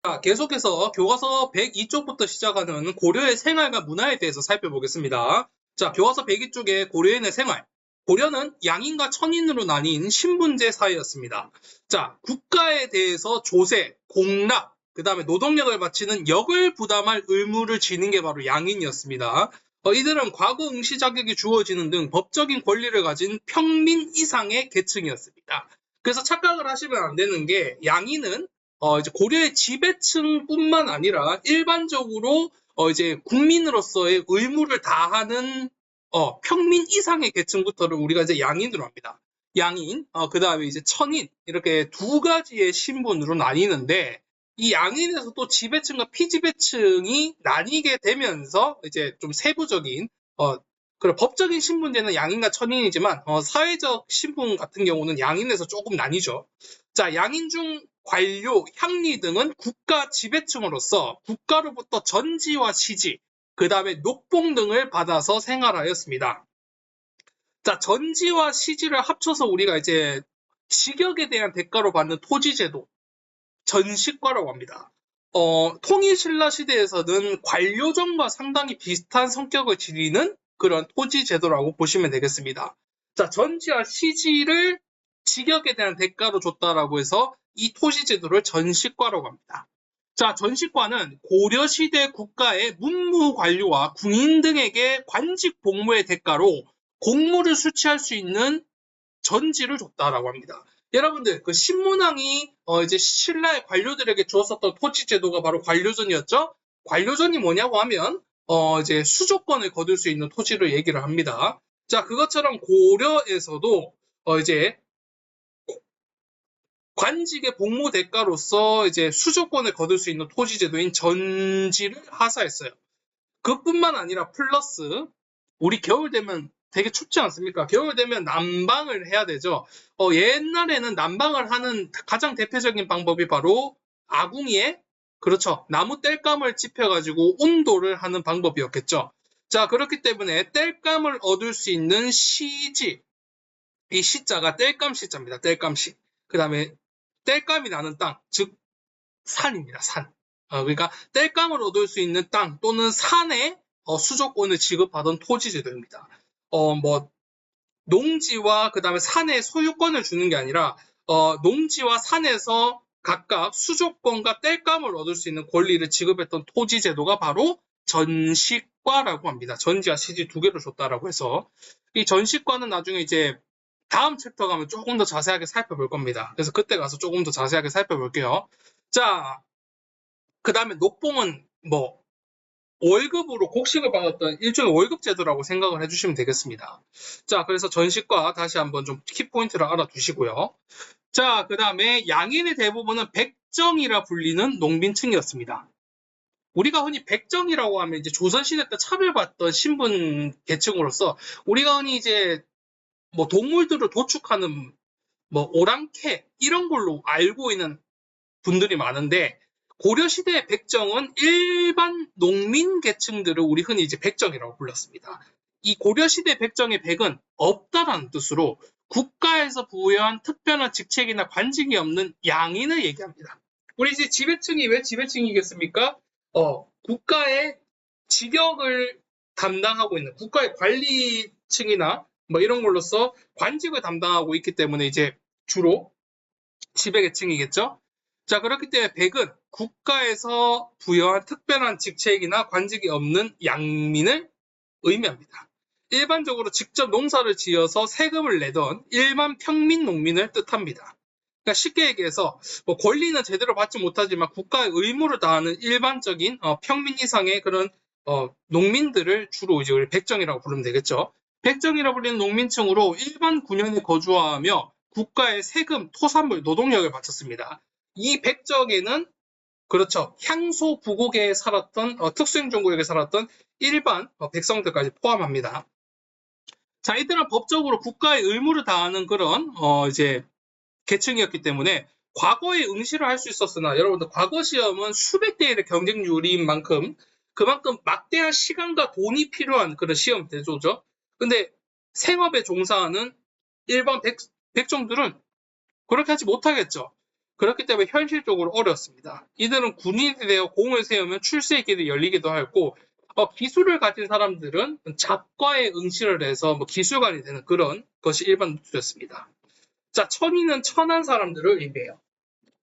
자, 계속해서 교과서 102쪽부터 시작하는 고려의 생활과 문화에 대해서 살펴보겠습니다. 자, 교과서 102쪽에 고려인의 생활. 고려는 양인과 천인으로 나뉜 신분제 사회였습니다. 자, 국가에 대해서 조세, 공납, 그 다음에 노동력을 바치는 역을 부담할 의무를 지는 게 바로 양인이었습니다. 이들은 과거 응시 자격이 주어지는 등 법적인 권리를 가진 평민 이상의 계층이었습니다. 그래서 착각을 하시면 안 되는 게 양인은 이제 고려의 지배층뿐만 아니라 일반적으로 이제 국민으로서의 의무를 다하는 평민 이상의 계층부터를 우리가 이제 양인으로 합니다. 양인, 그 다음에 이제 천인 이렇게 두 가지의 신분으로 나뉘는데 이 양인에서 또 지배층과 피지배층이 나뉘게 되면서 이제 좀 세부적인 그런 법적인 신분제는 양인과 천인이지만 사회적 신분 같은 경우는 양인에서 조금 나뉘죠. 자, 양인 중 관료, 향리 등은 국가 지배층으로서 국가로부터 전지와 시지, 그 다음에 녹봉 등을 받아서 생활하였습니다. 자, 전지와 시지를 합쳐서 우리가 이제 식역에 대한 대가로 받는 토지제도, 전식과라고 합니다. 통일신라 시대에서는 관료정과 상당히 비슷한 성격을 지니는 그런 토지제도라고 보시면 되겠습니다. 자, 전지와 시지를 직역에 대한 대가로 줬다라고 해서 이 토지제도를 전식과라고 합니다. 자, 전식과는 고려시대 국가의 문무관료와 군인 등에게 관직 복무의 대가로 공무를 수취할 수 있는 전지를 줬다라고 합니다. 여러분들 그 신문왕이 이제 신라의 관료들에게 주었었던 토지제도가 바로 관료전이었죠. 관료전이 뭐냐고 하면 이제 수조권을 거둘 수 있는 토지를 얘기를 합니다. 자, 그것처럼 고려에서도 이제 관직의 복무 대가로서 이제 수조권을 거둘 수 있는 토지제도인 전지를 하사했어요. 그뿐만 아니라 플러스 우리 겨울 되면 되게 춥지 않습니까? 겨울 되면 난방을 해야 되죠. 옛날에는 난방을 하는 가장 대표적인 방법이 바로 아궁이에 그렇죠. 나무 땔감을 찝혀가지고 온도를 하는 방법이었겠죠. 자, 그렇기 때문에 땔감을 얻을 수 있는 시지, 이 시자가 땔감 시자입니다. 땔감 시. 그 다음에 땔감이 나는 땅, 즉 산입니다. 산. 그러니까 땔감을 얻을 수 있는 땅 또는 산에 수조권을 지급하던 토지제도입니다. 뭐 농지와 그 다음에 산에 소유권을 주는 게 아니라 농지와 산에서 각각 수조권과 땔감을 얻을 수 있는 권리를 지급했던 토지제도가 바로 전식과라고 합니다. 전지와 시지 두 개를 줬다라고 해서 이 전식과는 나중에 이제 다음 챕터 가면 조금 더 자세하게 살펴볼 겁니다. 그래서 그때 가서 조금 더 자세하게 살펴볼게요. 자, 그 다음에 녹봉은 뭐 월급으로 곡식을 받았던 일종의 월급 제도라고 생각을 해주시면 되겠습니다. 자, 그래서 전식과 다시 한번 좀 키포인트를 알아두시고요. 자, 그 다음에 양인의 대부분은 백정이라 불리는 농민층이었습니다. 우리가 흔히 백정이라고 하면 이제 조선시대 때 차별받던 신분 계층으로서 우리가 흔히 이제 뭐 동물들을 도축하는 뭐 오랑캐 이런 걸로 알고 있는 분들이 많은데 고려시대의 백정은 일반 농민 계층들을 우리 흔히 이제 백정이라고 불렀습니다. 이 고려시대 백정의 백은 없다라는 뜻으로 국가에서 부여한 특별한 직책이나 관직이 없는 양인을 얘기합니다. 우리 이제 지배층이 왜 지배층이겠습니까? 국가의 직역을 담당하고 있는 국가의 관리층이나 뭐 이런 걸로서 관직을 담당하고 있기 때문에 이제 주로 지배계층이겠죠. 자, 그렇기 때문에 백은 국가에서 부여한 특별한 직책이나 관직이 없는 양민을 의미합니다. 일반적으로 직접 농사를 지어서 세금을 내던 일반 평민 농민을 뜻합니다. 그러니까 쉽게 얘기해서 뭐 권리는 제대로 받지 못하지만 국가의 의무를 다하는 일반적인 평민 이상의 그런 농민들을 주로 이제 우리 백정이라고 부르면 되겠죠. 백정이라 불리는 농민층으로 일반 군현에 거주하며 국가의 세금, 토산물, 노동력을 바쳤습니다. 이 백정에는 그렇죠. 향소 부곡에 살았던 특수행정구역에 살았던 일반 백성들까지 포함합니다. 자, 이들은 법적으로 국가의 의무를 다하는 그런 이제 계층이었기 때문에 과거에 응시를 할 수 있었으나 여러분들 과거 시험은 수백 대 1의 경쟁률인 만큼 그만큼 막대한 시간과 돈이 필요한 그런 시험 대조죠. 근데 생업에 종사하는 일반 백정들은 그렇게 하지 못하겠죠. 그렇기 때문에 현실적으로 어렵습니다. 이들은 군인이 되어 공을 세우면 출세의 길이 열리기도 하고 기술을 가진 사람들은 작과에 응시를 해서 기술관이 되는 그런 것이 일반 루트였습니다. 자, 천인은 천한 사람들을 의미해요.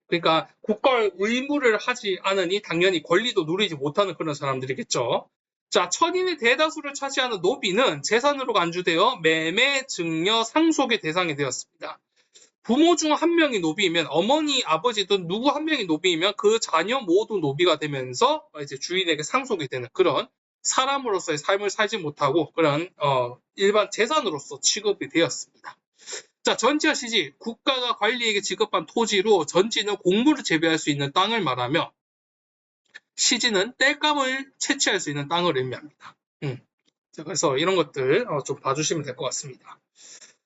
그러니까 국가의 의무를 하지 않으니 당연히 권리도 누리지 못하는 그런 사람들이겠죠. 자, 천인의 대다수를 차지하는 노비는 재산으로 간주되어 매매, 증여, 상속의 대상이 되었습니다. 부모 중 한 명이 노비이면 어머니, 아버지든 누구 한 명이 노비이면 그 자녀 모두 노비가 되면서 이제 주인에게 상속이 되는 그런 사람으로서의 삶을 살지 못하고 그런 일반 재산으로서 취급이 되었습니다. 자, 전지와 시지, 국가가 관리에게 지급한 토지로 전지는 곡물을 재배할 수 있는 땅을 말하며 시지는 땔감을 채취할 수 있는 땅을 의미합니다. 자, 그래서 이런 것들 좀 봐주시면 될 것 같습니다.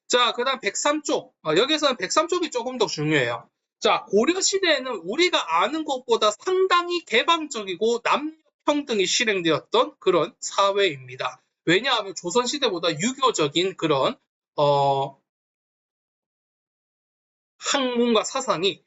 자, 그 다음 103쪽. 여기서는 103쪽이 조금 더 중요해요. 자, 고려시대에는 우리가 아는 것보다 상당히 개방적이고 남녀 평등이 실행되었던 그런 사회입니다. 왜냐하면 조선시대보다 유교적인 그런 학문과 사상이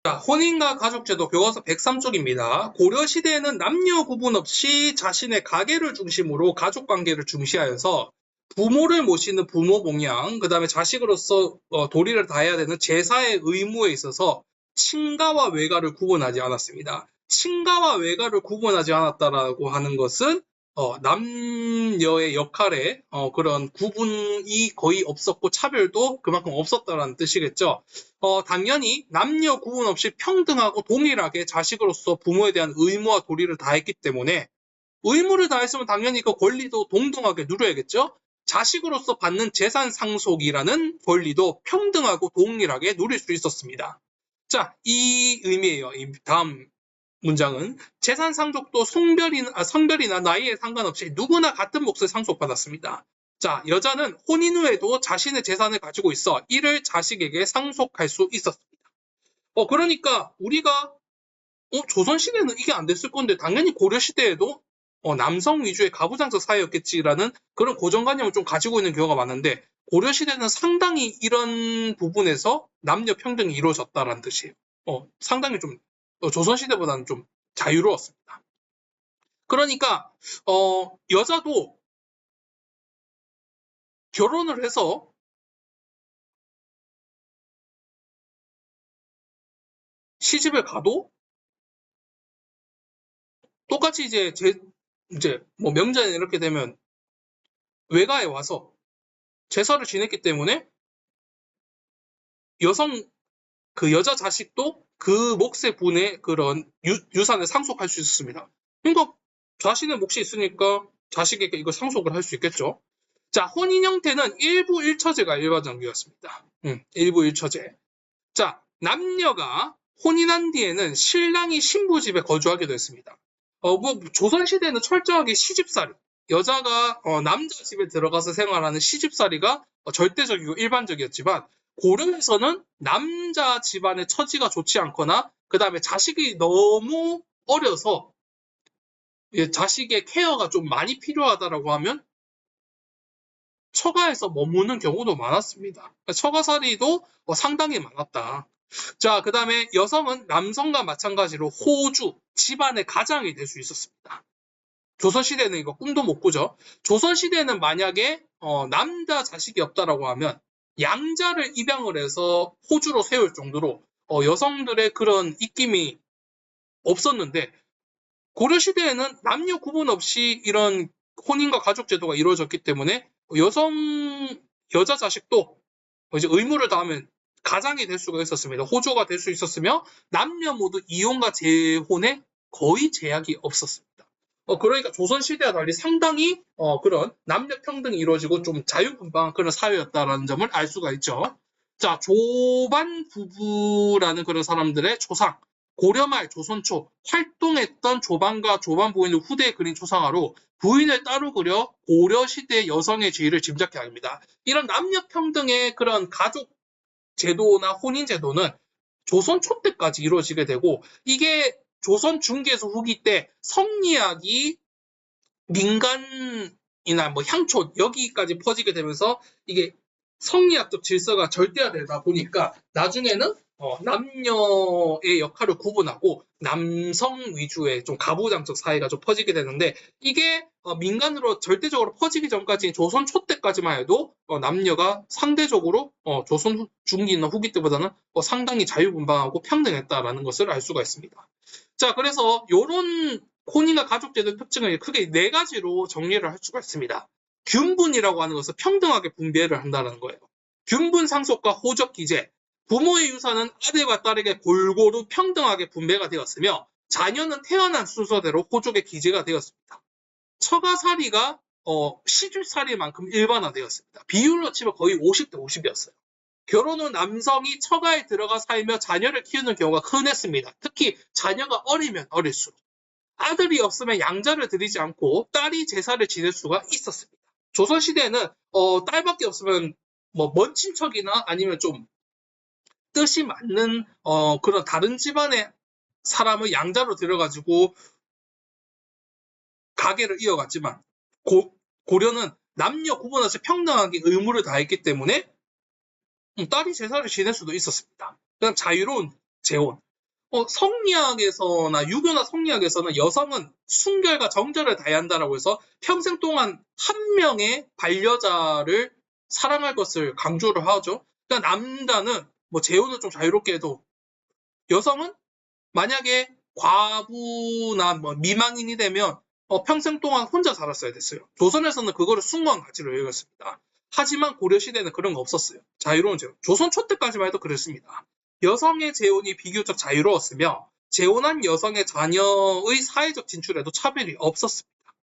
자, 혼인과 가족제도 교과서 103쪽입니다. 고려시대에는 남녀 구분 없이 자신의 가계를 중심으로 가족관계를 중시하여서 부모를 모시는 부모 봉양, 그 다음에 자식으로서 도리를 다해야 되는 제사의 의무에 있어서 친가와 외가를 구분하지 않았습니다. 친가와 외가를 구분하지 않았다라고 하는 것은 남녀의 역할에 그런 구분이 거의 없었고 차별도 그만큼 없었다는 뜻이겠죠. 당연히 남녀 구분 없이 평등하고 동일하게 자식으로서 부모에 대한 의무와 도리를 다했기 때문에 의무를 다했으면 당연히 그 권리도 동등하게 누려야겠죠. 자식으로서 받는 재산 상속이라는 권리도 평등하고 동일하게 누릴 수 있었습니다. 자, 이 의미예요. 이 다음 문장은 재산 상속도 성별이나 나이에 상관없이 누구나 같은 몫을 상속받았습니다. 자, 여자는 혼인 후에도 자신의 재산을 가지고 있어 이를 자식에게 상속할 수 있었습니다. 그러니까 우리가 조선시대는 이게 안 됐을 건데 당연히 고려시대에도 남성 위주의 가부장적 사회였겠지라는 그런 고정관념을 좀 가지고 있는 경우가 많은데 고려시대는 상당히 이런 부분에서 남녀 평등이 이루어졌다는 뜻이에요. 상당히 좀 조선시대보다는 좀 자유로웠습니다. 그러니까 여자도 결혼을 해서 시집을 가도 똑같이 이제 뭐 명절에 이렇게 되면 외가에 와서 제사를 지냈기 때문에 그 여자 자식도 그 몫의 분의 그런 유산을 상속할 수 있었습니다. 그러니까 자신의 몫이 있으니까 자식에게 이걸 상속을 할 수 있겠죠. 자, 혼인 형태는 일부 일처제가 일반적이었습니다. 일부 일처제. 자, 남녀가 혼인한 뒤에는 신랑이 신부 집에 거주하게 됐습니다. 조선시대는 철저하게 시집살이, 여자가 남자 집에 들어가서 생활하는 시집살이가 절대적이고 일반적이었지만 고려에서는 남자 집안의 처지가 좋지 않거나 그 다음에 자식이 너무 어려서 자식의 케어가 좀 많이 필요하다라고 하면 처가에서 머무는 경우도 많았습니다. 처가살이도 상당히 많았다. 자, 그 다음에 여성은 남성과 마찬가지로 호주, 집안의 가장이 될 수 있었습니다. 조선시대는 이거 꿈도 못 꾸죠. 조선시대는 만약에 남자 자식이 없다라고 하면 양자를 입양을 해서 호주로 세울 정도로 여성들의 그런 입김이 없었는데 고려시대에는 남녀 구분 없이 이런 혼인과 가족 제도가 이루어졌기 때문에 여자 자식도 이제 의무를 다하면 가장이 될 수가 있었습니다. 호조가 될 수 있었으며 남녀 모두 이혼과 재혼에 거의 제약이 없었습니다. 그러니까 조선시대와 달리 상당히 그런 남녀 평등이 이루어지고 좀 자유분방한 그런 사회였다는 점을 알 수가 있죠. 자, 조반 부부라는 그런 사람들의 초상, 고려말 조선초 활동했던 조반과 조반 부인을 후대에 그린 초상화로 부인을 따로 그려 고려시대 여성의 지위를 짐작케 합니다. 이런 남녀 평등의 그런 가족 제도나 혼인 제도는 조선 초 때까지 이루어지게 되고 이게 조선 중기에서 후기 때 성리학이 민간이나 뭐 향촌 여기까지 퍼지게 되면서 이게 성리학적 질서가 절대화되다 보니까 나중에는 남녀의 역할을 구분하고 남성 위주의 좀 가부장적 사회가 좀 퍼지게 되는데 이게 민간으로 절대적으로 퍼지기 전까지 조선 초 때까지만 해도 남녀가 상대적으로 조선 중기나 후기 때보다는 상당히 자유분방하고 평등했다라는 것을 알 수가 있습니다. 자, 그래서 이런 혼인과 가족제도의 특징을 크게 네 가지로 정리를 할 수가 있습니다. 균분이라고 하는 것은 평등하게 분배를 한다는 거예요. 균분 상속과 호적 기재, 부모의 유산은 아들과 딸에게 골고루 평등하게 분배가 되었으며 자녀는 태어난 순서대로 호족에 기재가 되었습니다. 처가살이가 시집살이만큼 일반화되었습니다. 비율로 치면 거의 50대 50이었어요. 결혼 후 남성이 처가에 들어가 살며 자녀를 키우는 경우가 흔했습니다. 특히 자녀가 어리면 어릴수록. 아들이 없으면 양자를 드리지 않고 딸이 제사를 지낼 수가 있었습니다. 조선시대에는 딸밖에 없으면 먼 친척이나 아니면 좀 뜻이 맞는 그런 다른 집안의 사람을 양자로 들여가지고 가계를 이어갔지만 고려는 남녀 구분 없이 평등하게 의무를 다했기 때문에 딸이 제사를 지낼 수도 있었습니다. 그다음 자유로운 재혼. 성리학에서나 유교나 성리학에서는 여성은 순결과 정절을 다해야 한다라고 해서 평생 동안 한 명의 반려자를 사랑할 것을 강조를 하죠. 그러니까 남자는 재혼을 좀 자유롭게 해도 여성은 만약에 과부나 미망인이 되면 평생 동안 혼자 살았어야 됐어요. 조선에서는 그거를 숭고한 가치로 여겼습니다. 하지만 고려시대는 그런 거 없었어요. 자유로운 재혼. 조선 초 때까지만 해도 그랬습니다. 여성의 재혼이 비교적 자유로웠으며 재혼한 여성의 자녀의 사회적 진출에도 차별이 없었습니다.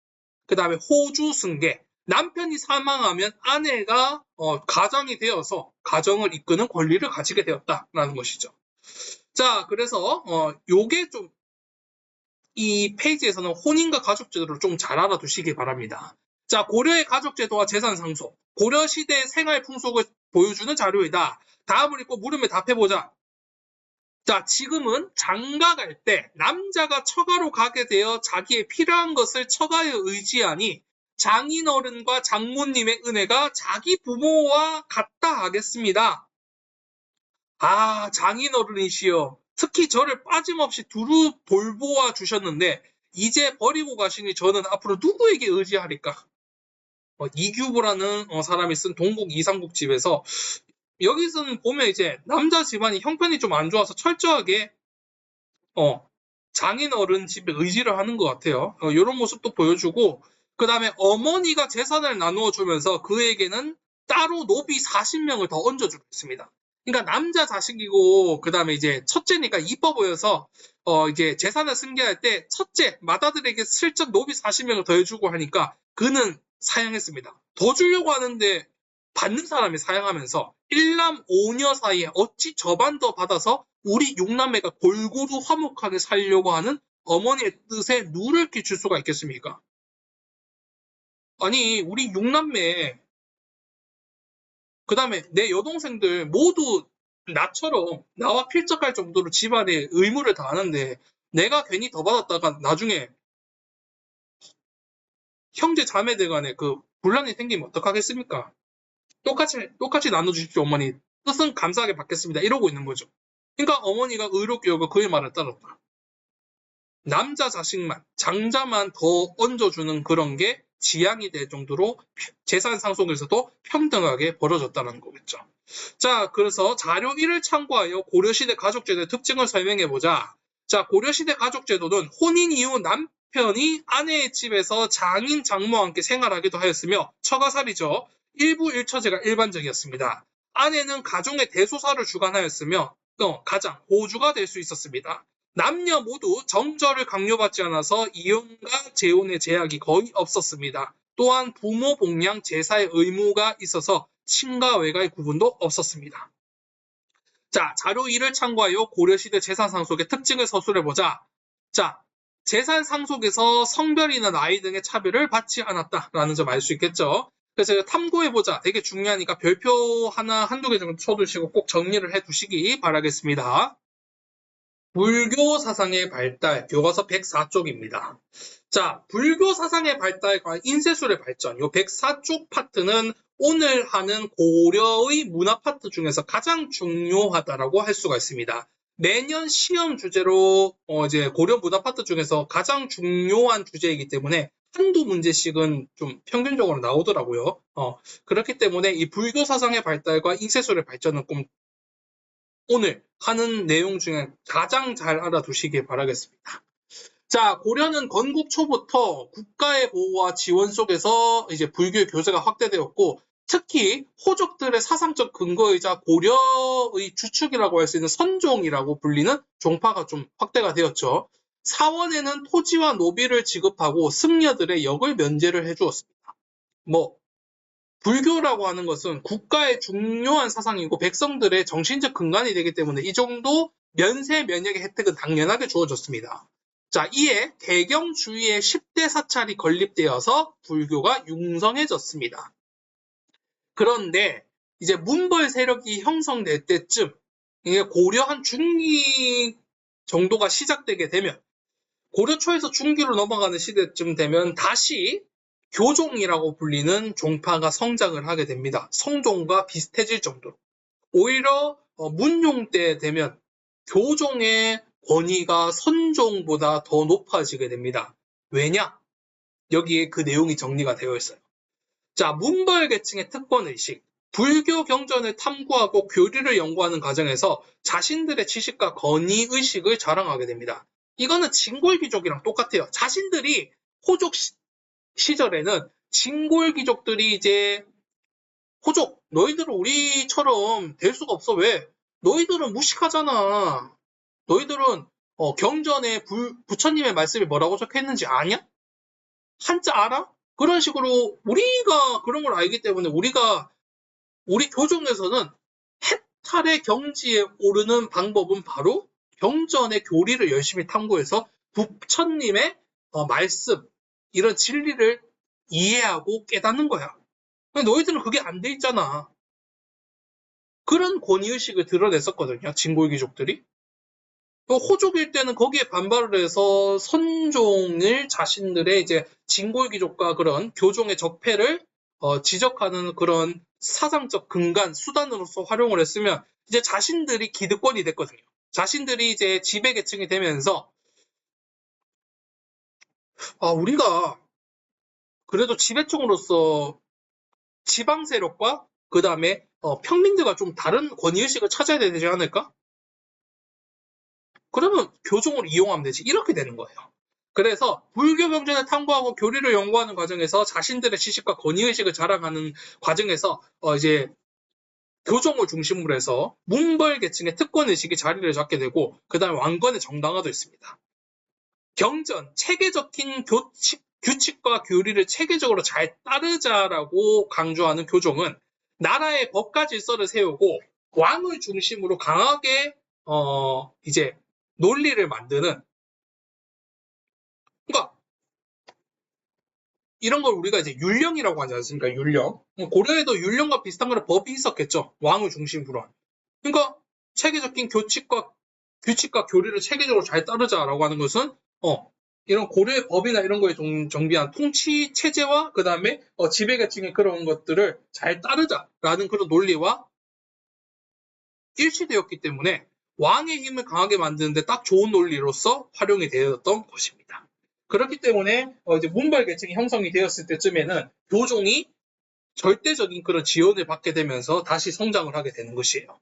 그 다음에 호주 승계. 남편이 사망하면 아내가 가장이 되어서 가정을 이끄는 권리를 가지게 되었다라는 것이죠. 자, 그래서 요게 좀 이 페이지에서는 혼인과 가족제도를 좀 잘 알아두시기 바랍니다. 자, 고려의 가족제도와 재산상속. 고려시대의 생활 풍속을 보여주는 자료이다. 다음을 읽고 물음에 답해보자. 자, 지금은 장가 갈 때 남자가 처가로 가게 되어 자기의 필요한 것을 처가에 의지하니 장인어른과 장모님의 은혜가 자기 부모와 같다 하겠습니다. 아, 장인어른이시여. 특히 저를 빠짐없이 두루 돌보아 주셨는데 이제 버리고 가시니 저는 앞으로 누구에게 의지하리까? 이규보라는 사람이 쓴 동국 이상국집에서 여기서는 보면 이제 남자 집안이 형편이 좀 안 좋아서 철저하게 장인어른 집에 의지를 하는 것 같아요. 이런 모습도 보여주고 그 다음에 어머니가 재산을 나누어 주면서 그에게는 따로 노비 40명을 더 얹어주고 있습니다. 그러니까 남자 자식이고 그 다음에 이제 첫째니까 이뻐 보여서 이제 재산을 승계할 때 첫째 맏아들에게 슬쩍 노비 40명을 더 해주고 하니까 그는 사양했습니다. 더 주려고 하는데 받는 사람이 사양하면서 1남 5녀 사이에 어찌 저반 더 받아서 우리 6남매가 골고루 화목하게 살려고 하는 어머니의 뜻에 누를 끼칠 수가 있겠습니까? 아니 우리 6남매 그 다음에 내 여동생들 모두 나처럼 나와 필적할 정도로 집안에 의무를 다하는데 내가 괜히 더 받았다가 나중에 형제 자매들 간에 그 분란이 생기면 어떡하겠습니까? 똑같이 나눠주십시오 어머니. 뜻은 감사하게 받겠습니다. 이러고 있는 거죠. 그러니까 어머니가 의롭게 여겨 그의 말을 따랐다. 남자 자식만, 장자만 더 얹어주는 그런 게 지양이 될 정도로 재산 상속에서도 평등하게 벌어졌다는 거겠죠. 자, 그래서 자료 1을 참고하여 고려시대 가족제도의 특징을 설명해보자. 자, 고려시대 가족제도는 혼인 이후 남편이 아내의 집에서 장인, 장모와 함께 생활하기도 하였으며 처가살이죠. 일부 일처제가 일반적이었습니다. 아내는 가정의 대소사를 주관하였으며 가장 보주가 될 수 있었습니다. 남녀 모두 정절을 강요받지 않아서 이혼과 재혼의 제약이 거의 없었습니다. 또한 부모 복량 제사의 의무가 있어서 친가 외가의 구분도 없었습니다. 자, 자료 2를 참고하여 고려시대 재산상속의 특징을 서술해보자. 자, 재산상속에서 성별이나 나이 등의 차별을 받지 않았다라는 점 알 수 있겠죠. 그래서 탐구해보자. 되게 중요하니까 별표 하나, 한두 개 정도 쳐두시고 꼭 정리를 해두시기 바라겠습니다. 불교 사상의 발달, 교과서 104쪽입니다. 자, 불교 사상의 발달과 인쇄술의 발전, 이 104쪽 파트는 오늘 하는 고려의 문화 파트 중에서 가장 중요하다라고 할 수가 있습니다. 매년 시험 주제로 이제 고려 문화 파트 중에서 가장 중요한 주제이기 때문에 한두 문제씩은 좀 평균적으로 나오더라고요. 그렇기 때문에 이 불교 사상의 발달과 인쇄술의 발전은 좀 오늘 하는 내용 중에 가장 잘 알아두시길 바라겠습니다. 자, 고려는 건국 초부터 국가의 보호와 지원 속에서 이제 불교의 교세가 확대되었고, 특히 호족들의 사상적 근거이자 고려의 주축이라고 할 수 있는 선종이라고 불리는 종파가 좀 확대가 되었죠. 사원에는 토지와 노비를 지급하고 승려들의 역을 면제를 해주었습니다. 불교라고 하는 것은 국가의 중요한 사상이고 백성들의 정신적 근간이 되기 때문에 이 정도 면세 면역의 혜택은 당연하게 주어졌습니다. 자, 이에 개경주의의 10대 사찰이 건립되어서 불교가 융성해졌습니다. 그런데 이제 문벌 세력이 형성될 때쯤 고려 한 중기 정도가 시작되게 되면 고려 초에서 중기로 넘어가는 시대쯤 되면 다시 교종이라고 불리는 종파가 성장을 하게 됩니다. 성종과 비슷해질 정도로. 오히려 문용 때 되면 교종의 권위가 선종보다 더 높아지게 됩니다. 왜냐? 여기에 그 내용이 정리가 되어 있어요. 자, 문벌 계층의 특권의식, 불교 경전을 탐구하고 교리를 연구하는 과정에서 자신들의 지식과 권위의식을 자랑하게 됩니다. 이거는 진골귀족이랑 똑같아요. 자신들이 호족 시절에는 진골귀족들이 이제 호족, 너희들은 우리처럼 될 수가 없어. 왜? 너희들은 무식하잖아. 너희들은 경전에 부처님의 말씀이 뭐라고 적혀있는지 아냐? 한자 알아? 그런 식으로 우리가 그런 걸 알기 때문에 우리 교종에서는 해탈의 경지에 오르는 방법은 바로 경전의 교리를 열심히 탐구해서 부처님의 말씀, 이런 진리를 이해하고 깨닫는 거야. 너희들은 그게 안 돼 있잖아. 그런 권위의식을 드러냈었거든요. 진골귀족들이. 호족일 때는 거기에 반발을 해서 선종을 자신들의 이제 진골귀족과 그런 교종의 적폐를 지적하는 그런 사상적 근간, 수단으로서 활용을 했으면 이제 자신들이 기득권이 됐거든요. 자신들이 이제 지배계층이 되면서 우리가 그래도 지배층으로서 지방 세력과 그 다음에 평민들과 좀 다른 권위의식을 찾아야 되지 않을까? 그러면 교종을 이용하면 되지. 이렇게 되는 거예요. 그래서 불교 경전을 탐구하고 교리를 연구하는 과정에서 자신들의 지식과 권위의식을 자랑하는 과정에서 이제 교종을 중심으로 해서 문벌 계층의 특권의식이 자리를 잡게 되고 그 다음에 왕권의 정당화도 있습니다. 경전, 책에 적힌 규칙과 교리를 체계적으로 잘 따르자라고 강조하는 교종은 나라의 법과 질서를 세우고 왕을 중심으로 강하게 이제 논리를 만드는, 그러니까 이런 걸 우리가 이제 율령이라고 하지 않습니까? 율령. 고려에도 율령과 비슷한 그런 법이 있었겠죠. 왕을 중심으로 한. 그러니까 책에 적힌 규칙과 교리를 체계적으로 잘 따르자라고 하는 것은 이런 고려의 법이나 이런 거에 정비한 통치 체제와 그 다음에 지배계층의 그런 것들을 잘 따르자라는 그런 논리와 일치되었기 때문에 왕의 힘을 강하게 만드는데 딱 좋은 논리로서 활용이 되었던 것입니다. 그렇기 때문에 이제 문벌 계층이 형성이 되었을 때쯤에는 교종이 절대적인 그런 지원을 받게 되면서 다시 성장을 하게 되는 것이에요.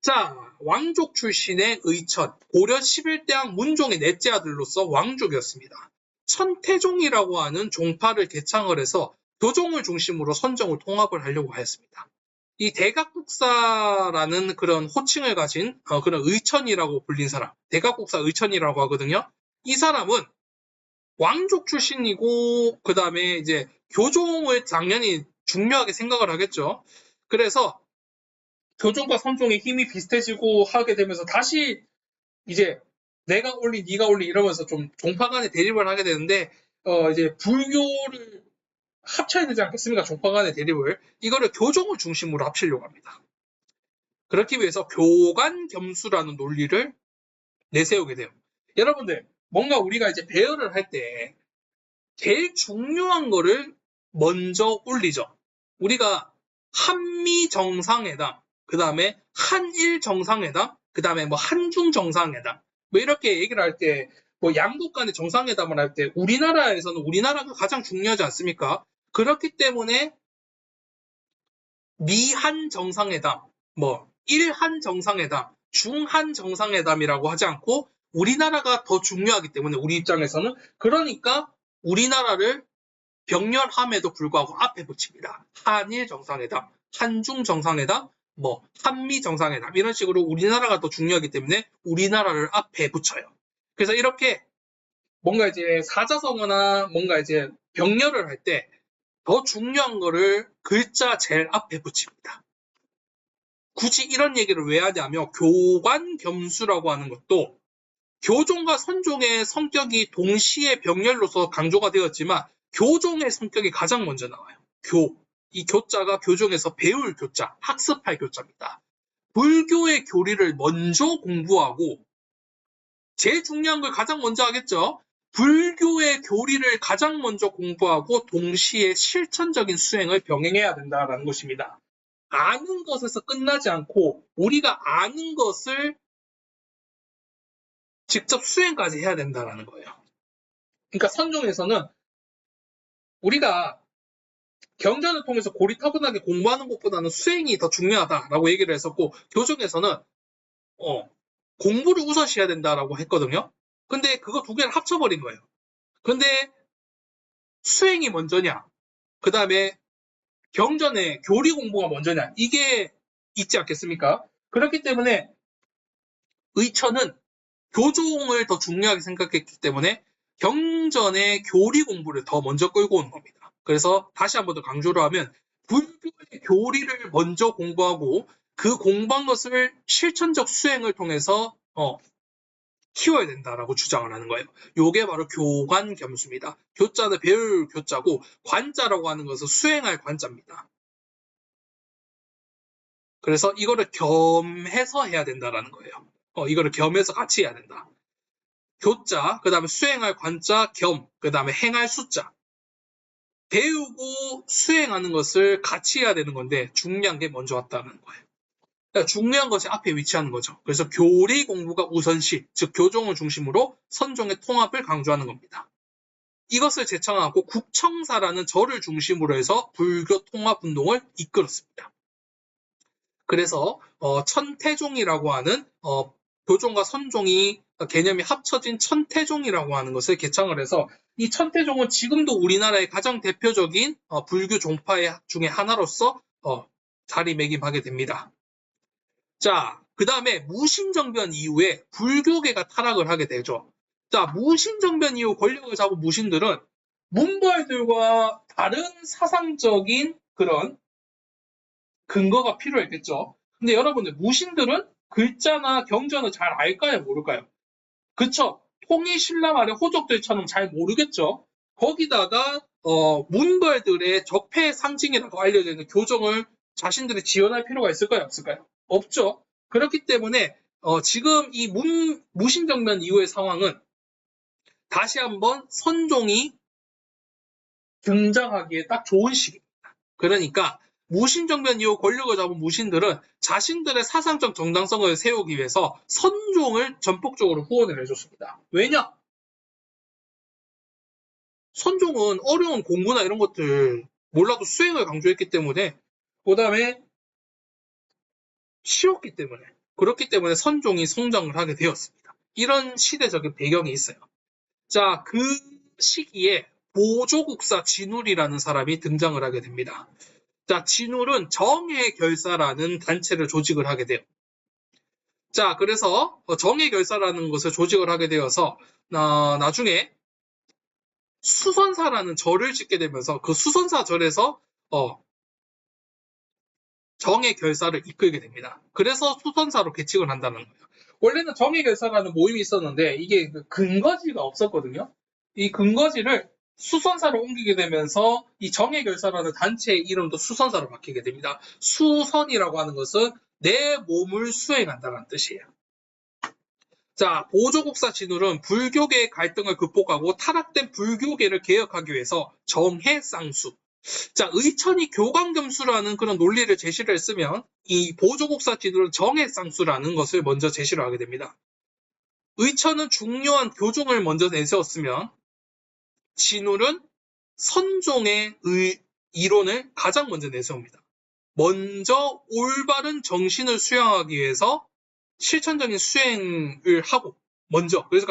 자, 왕족 출신의 의천, 고려 11대왕 문종의 넷째 아들로서 왕족이었습니다. 천태종이라고 하는 종파를 개창을 해서 교종을 중심으로 선정을 통합을 하려고 하였습니다. 이 대각국사라는 그런 호칭을 가진 그런 의천이라고 불린 사람, 대각국사 의천이라고 하거든요. 이 사람은 왕족 출신이고 그 다음에 이제 교종을 당연히 중요하게 생각을 하겠죠. 그래서 교종과 선종의 힘이 비슷해지고 하게 되면서 다시 이제 내가 올리 네가 올리 이러면서 좀 종파 간의 대립을 하게 되는데 이제 불교를 합쳐야 되지 않겠습니까? 종파 간의 대립을. 이거를 교종을 중심으로 합치려고 합니다. 그렇기 위해서 교간겸수라는 논리를 내세우게 돼요. 여러분들, 뭔가 우리가 이제 배열을 할 때 제일 중요한 거를 먼저 올리죠. 우리가 한미 정상회담, 그 다음에 한일 정상회담, 그 다음에 뭐 한중 정상회담, 뭐 이렇게 얘기를 할 때, 뭐 양국 간의 정상회담을 할 때 우리나라에서는 우리나라가 가장 중요하지 않습니까? 그렇기 때문에 미한 정상회담, 뭐 일한 정상회담, 중한 정상회담이라고 하지 않고 우리나라가 더 중요하기 때문에 우리 입장에서는 그러니까 우리나라를 병렬함에도 불구하고 앞에 붙입니다. 한일 정상회담, 한중 정상회담, 뭐 한미 정상회담 이런 식으로 우리나라가 더 중요하기 때문에 우리나라를 앞에 붙여요. 그래서 이렇게 뭔가 이제 사자성어나 뭔가 이제 병렬을 할 때 더 중요한 거를 글자 제일 앞에 붙입니다. 굳이 이런 얘기를 왜 하냐면 교관겸수라고 하는 것도 교종과 선종의 성격이 동시에 병렬로서 강조가 되었지만 교종의 성격이 가장 먼저 나와요. 이 교자가 교종에서 배울 교자, 학습할 교자입니다. 불교의 교리를 먼저 공부하고 제일 중요한 걸 가장 먼저 하겠죠. 불교의 교리를 가장 먼저 공부하고 동시에 실천적인 수행을 병행해야 된다는 것입니다. 아는 것에서 끝나지 않고 우리가 아는 것을 직접 수행까지 해야 된다는 거예요. 그러니까 선종에서는 우리가 경전을 통해서 고리타분하게 공부하는 것보다는 수행이 더 중요하다라고 얘기를 했었고 교종에서는 공부를 우선시해야 된다라고 했거든요. 근데 그거 두 개를 합쳐버린 거예요. 근데 수행이 먼저냐, 그 다음에 경전의 교리 공부가 먼저냐, 이게 있지 않겠습니까? 그렇기 때문에 의처는 교종을 더 중요하게 생각했기 때문에 경전의 교리 공부를 더 먼저 끌고 오는 겁니다. 그래서 다시 한 번 더 강조를 하면 불교의 교리를 먼저 공부하고 그 공부한 것을 실천적 수행을 통해서 키워야 된다라고 주장을 하는 거예요. 이게 바로 교관겸수입니다. 교자는 배울 교자고 관자라고 하는 것은 수행할 관자입니다. 그래서 이거를 겸해서 해야 된다라는 거예요. 이거를 겸해서 같이 해야 된다. 교자, 그 다음에 수행할 관자, 겸, 그 다음에 행할 수자. 배우고 수행하는 것을 같이 해야 되는 건데 중요한 게 먼저 왔다는 거예요. 그러니까 중요한 것이 앞에 위치하는 거죠. 그래서 교리 공부가 우선시, 즉 교종을 중심으로 선종의 통합을 강조하는 겁니다. 이것을 제청하고 국청사라는 절을 중심으로 해서 불교 통합 운동을 이끌었습니다. 그래서 천태종이라고 하는 교종과 선종이 개념이 합쳐진 천태종이라고 하는 것을 개창을 해서 이 천태종은 지금도 우리나라의 가장 대표적인 불교 종파 중에 하나로서 자리매김하게 됩니다. 자, 그 다음에 무신정변 이후에 불교계가 타락을 하게 되죠. 자, 무신정변 이후 권력을 잡은 무신들은 문벌들과 다른 사상적인 그런 근거가 필요했겠죠. 근데 여러분들 무신들은 글자나 경전을 잘 알까요? 모를까요? 그쵸? 통일신라 말의 호족들처럼 잘 모르겠죠. 거기다가 문벌들의 적폐의 상징이라고 알려져 있는 교정을 자신들이 지원할 필요가 있을까요? 없을까요? 없죠. 그렇기 때문에 지금 이 무신정변 이후의 상황은 다시 한번 선종이 등장하기에 딱 좋은 시기입니다. 그러니까 무신정변 이후 권력을 잡은 무신들은 자신들의 사상적 정당성을 세우기 위해서 선종을 전폭적으로 후원을 해줬습니다. 왜냐? 선종은 어려운 공부나 이런 것들 몰라도 수행을 강조했기 때문에 그 다음에 쉬웠기 때문에 그렇기 때문에 선종이 성장을 하게 되었습니다. 이런 시대적인 배경이 있어요. 자, 그 시기에 보조국사 진울이라는 사람이 등장을 하게 됩니다. 자, 진울은 정예결사라는 단체를 조직을 하게 돼요. 자, 그래서 정예결사라는 것을 조직을 하게 되어서 나중에 수선사라는 절을 짓게 되면서 그 수선사 절에서 정예결사를 이끌게 됩니다. 그래서 수선사로 개칭을 한다는 거예요. 원래는 정예결사라는 모임이 있었는데 이게 근거지가 없었거든요. 이 근거지를 수선사로 옮기게 되면서 이 정예결사라는 단체의 이름도 수선사로 바뀌게 됩니다. 수선이라고 하는 것은 내 몸을 수행한다는 뜻이에요. 자, 보조국사 진울은 불교계의 갈등을 극복하고 타락된 불교계를 개혁하기 위해서 정해쌍수. 자, 의천이 교광겸수라는 그런 논리를 제시를 했으면 이 보조국사 진울은 정해쌍수라는 것을 먼저 제시를 하게 됩니다. 의천은 중요한 교종을 먼저 내세웠으면 진울은 선종의 이론을 가장 먼저 내세웁니다. 먼저 올바른 정신을 수양하기 위해서 실천적인 수행을 하고 먼저 그래서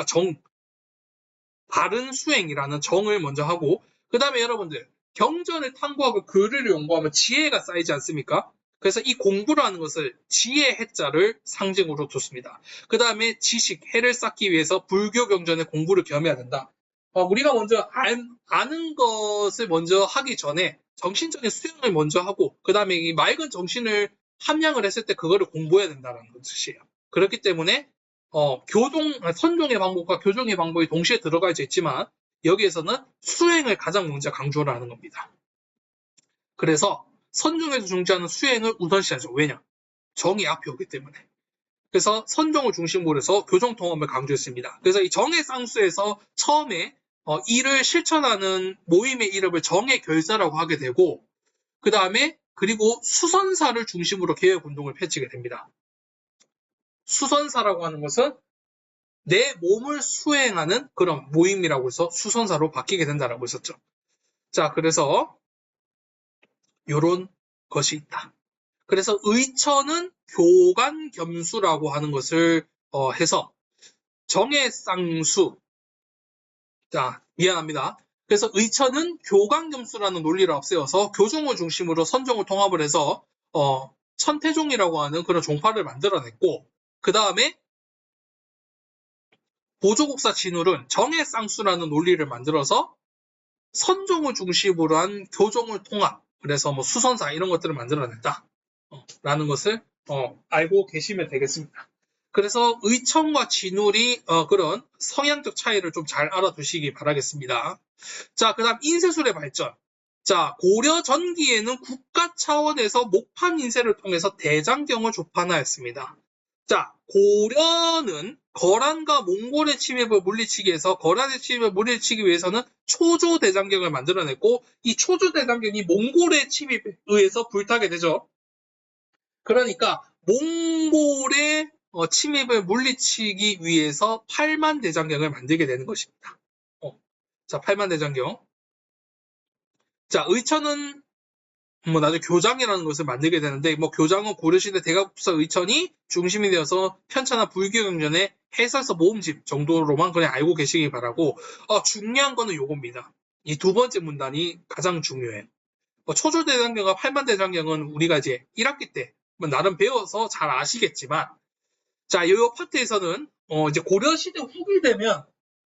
바른 수행이라는 정을 먼저 하고 그 다음에 여러분들 경전을 탐구하고 교리를 연구하면 지혜가 쌓이지 않습니까? 그래서 이 공부를 하는 것을 지혜 해자를 상징으로 뒀습니다. 그 다음에 지식, 해를 쌓기 위해서 불교 경전의 공부를 겸해야 된다. 우리가 먼저 아는 것을 먼저 하기 전에 정신적인 수양을 먼저 하고 그 다음에 이 맑은 정신을 함양을 했을 때 그거를 공부해야 된다는 뜻이에요. 그렇기 때문에 선종의 방법과 교종의 방법이 동시에 들어가 있지만 여기에서는 수행을 가장 먼저 강조를 하는 겁니다. 그래서 선종에서 중시하는 수행을 우선시하죠. 왜냐? 정이 앞에 오기 때문에. 그래서 선종을 중심으로 해서 교정 통합을 강조했습니다. 그래서 이 정의 쌍수에서 처음에 이를 실천하는 모임의 이름을 정의 결사라고 하게 되고 그 다음에 그리고 수선사를 중심으로 개혁운동을 펼치게 됩니다. 수선사라고 하는 것은 내 몸을 수행하는 그런 모임이라고 해서 수선사로 바뀌게 된다라고 했었죠. 자, 그래서 이런 것이 있다. 그래서 의천은 교간겸수라고 하는 것을 해서 정해쌍수. 자, 미안합니다. 그래서 의천은 교간겸수라는 논리를 앞세워서 교종을 중심으로 선종을 통합을 해서 천태종이라고 하는 그런 종파를 만들어냈고 그 다음에 보조국사 진울은 정해쌍수라는 논리를 만들어서 선종을 중심으로 한 교종을 통합 그래서 뭐 수선사 이런 것들을 만들어냈다 라는 것을 알고 계시면 되겠습니다. 그래서 의천과 진울이 그런 성향적 차이를 좀 잘 알아두시기 바라겠습니다. 자, 그 다음 인쇄술의 발전. 자, 고려 전기에는 국가 차원에서 목판 인쇄를 통해서 대장경을 조판하였습니다. 자, 고려는 거란과 몽골의 침입을 물리치기 위해서 거란의 침입을 물리치기 위해서는 초조 대장경을 만들어냈고 이 초조 대장경이 몽골의 침입에 의해서 불타게 되죠. 그러니까 몽골의 침입을 물리치기 위해서 8만 대장경을 만들게 되는 것입니다. 자, 8만 대장경. 자, 의천은 나중에 교장이라는 것을 만들게 되는데 교장은 고려시대 대각국사 의천이 중심이 되어서 편찬한 불교경전의 해설서 모음집 정도로만 그냥 알고 계시기 바라고 중요한 거는 요겁니다. 이 두 번째 문단이 가장 중요해요. 초조대장경과 8만 대장경은 우리가 이제 1학기 때 나름 배워서 잘 아시겠지만 자, 이 파트에서는 이제 고려시대 후기 되면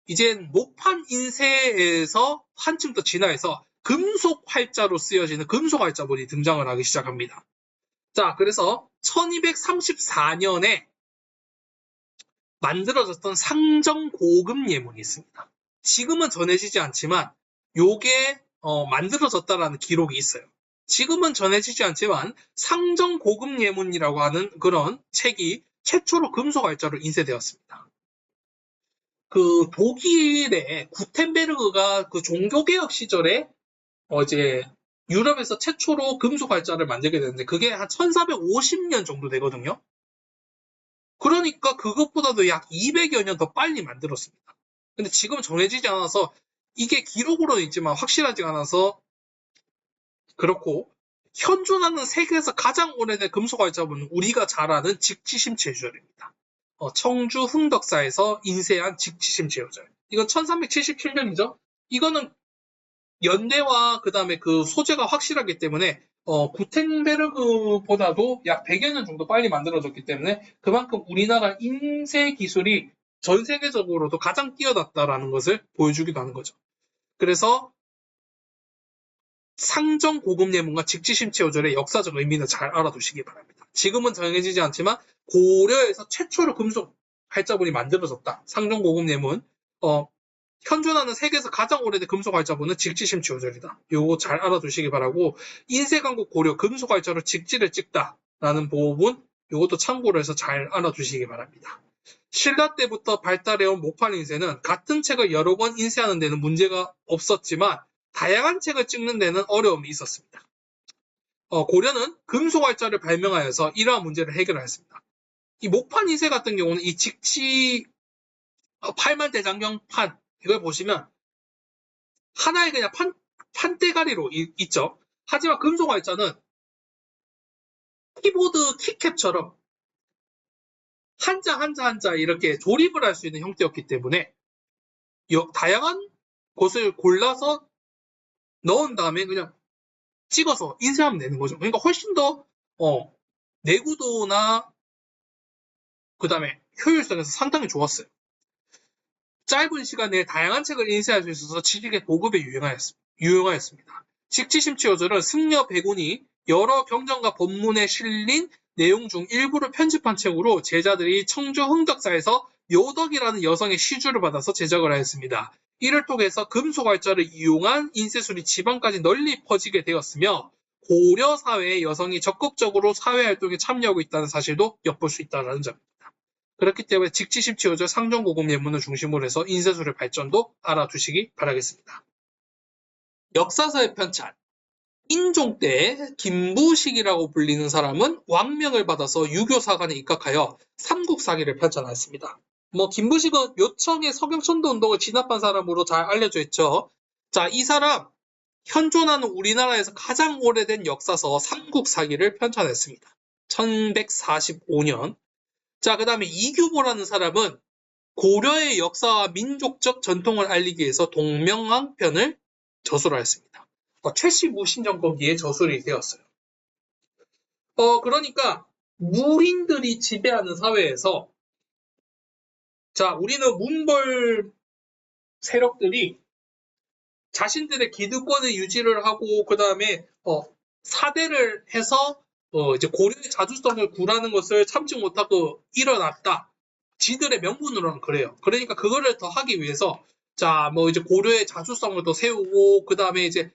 이제 목판 인쇄에서 한층 더 진화해서 금속 활자로 쓰여지는 금속 활자본이 등장을 하기 시작합니다. 자, 그래서 1234년에 만들어졌던 상정고금 예문이 있습니다. 지금은 전해지지 않지만 요게 만들어졌다라는 기록이 있어요. 지금은 전해지지 않지만 상정고금 예문이라고 하는 그런 책이 최초로 금속 활자로 인쇄되었습니다. 그 독일의 구텐베르그가 그 종교개혁 시절에 이제 유럽에서 최초로 금속 활자를 만들게 되는데 그게 한 1450년 정도 되거든요. 그러니까 그것보다도 약 200여 년 더 빨리 만들었습니다. 근데 지금 정해지지 않아서 이게 기록으로는 있지만 확실하지 않아서 그렇고 현존하는 세계에서 가장 오래된 금속 활자본은 우리가 잘 아는 직지심체유절입니다. 청주 흥덕사에서 인쇄한 직지심체유절. 이건 1377년이죠. 이거는 연대와 그 다음에 그 소재가 확실하기 때문에 구텐베르그보다도 약 100여 년 정도 빨리 만들어졌기 때문에 그만큼 우리나라 인쇄 기술이 전 세계적으로도 가장 뛰어났다라는 것을 보여주기도 하는 거죠. 그래서 상정고금 예문과 직지심체유절의 역사적 의미는 잘 알아두시기 바랍니다. 지금은 정해지지 않지만 고려에서 최초로 금속 활자본이 만들어졌다. 상정고금 예문. 현존하는 세계에서 가장 오래된 금속 활자본은 직지심체유절이다. 요거 잘 알아두시기 바라고 인쇄강국 고려 금속 활자로 직지를 찍다라는 부분 요것도 참고로 해서 잘 알아두시기 바랍니다. 신라 때부터 발달해온 목판 인쇄는 같은 책을 여러 번 인쇄하는 데는 문제가 없었지만 다양한 책을 찍는 데는 어려움이 있었습니다. 고려는 금속활자를 발명하여서 이러한 문제를 해결하였습니다. 이 목판 인쇄 같은 경우는 이 직치 8만 대장경 판 이걸 보시면 하나의 그냥 판대가리로 있죠. 하지만 금속활자는 키보드 키캡처럼 한자 이렇게 조립을 할 수 있는 형태였기 때문에 다양한 것을 골라서 넣은 다음에 그냥 찍어서 인쇄하면 되는 거죠. 그러니까 훨씬 더 내구도나 그 다음에 효율성에서 상당히 좋았어요. 짧은 시간 내에 다양한 책을 인쇄할 수 있어서 지식의 보급에 유용하였습니다. 직지심취요절은 승려 백운이 여러 경전과 법문에 실린 내용 중 일부를 편집한 책으로 제자들이 청주 흥덕사에서 요덕이라는 여성의 시주를 받아서 제작을 하였습니다. 이를 통해서 금속활자를 이용한 인쇄술이 지방까지 널리 퍼지게 되었으며 고려 사회의 여성이 적극적으로 사회활동에 참여하고 있다는 사실도 엿볼 수 있다는 점입니다. 그렇기 때문에 직지심취요절 상정고금 예문을 중심으로 해서 인쇄술의 발전도 알아두시기 바라겠습니다. 역사서의 편찬. 인종 때 김부식이라고 불리는 사람은 왕명을 받아서 유교사관에 입각하여 삼국사기를 편찬하였습니다. 김부식은 요청의 서경천도 운동을 진압한 사람으로 잘 알려져 있죠. 자, 이 사람 현존하는 우리나라에서 가장 오래된 역사서 삼국사기를 편찬했습니다. 1145년. 자, 그 다음에 이규보라는 사람은 고려의 역사와 민족적 전통을 알리기 위해서 동명왕편을 저술을 했습니다. 최씨무신 정권기에 저술이 되었어요. 그러니까 무인들이 지배하는 사회에서 자, 우리는 문벌 세력들이 자신들의 기득권을 유지를 하고 그 다음에 사대를 해서 이제 고려의 자주성을 구라는 것을 참지 못하고 일어났다. 지들의 명분으로는 그래요. 그러니까 그거를 더 하기 위해서 자, 이제 고려의 자주성을 더 세우고 그 다음에 이제